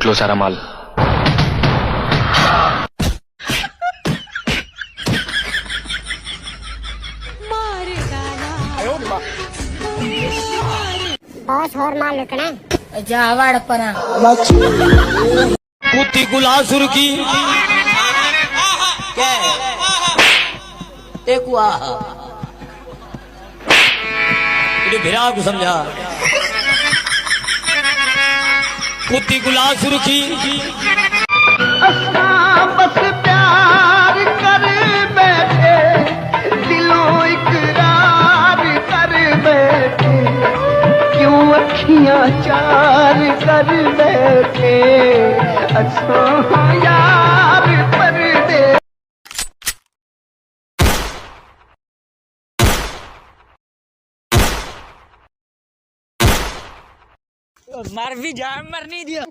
लूट लो सारा माल। बॉस और माल लुटना जावाड़ पना कुत्ती गुलासुर की क्या एक भिरा को समझा कुत्ती गुलासुर की बस प्यार कर बैठे दिलों इकरार कर बैठे क्यों अखियां चार कर बैठे अच्छा यार पर दे मर भी जाए मर नहीं दिया।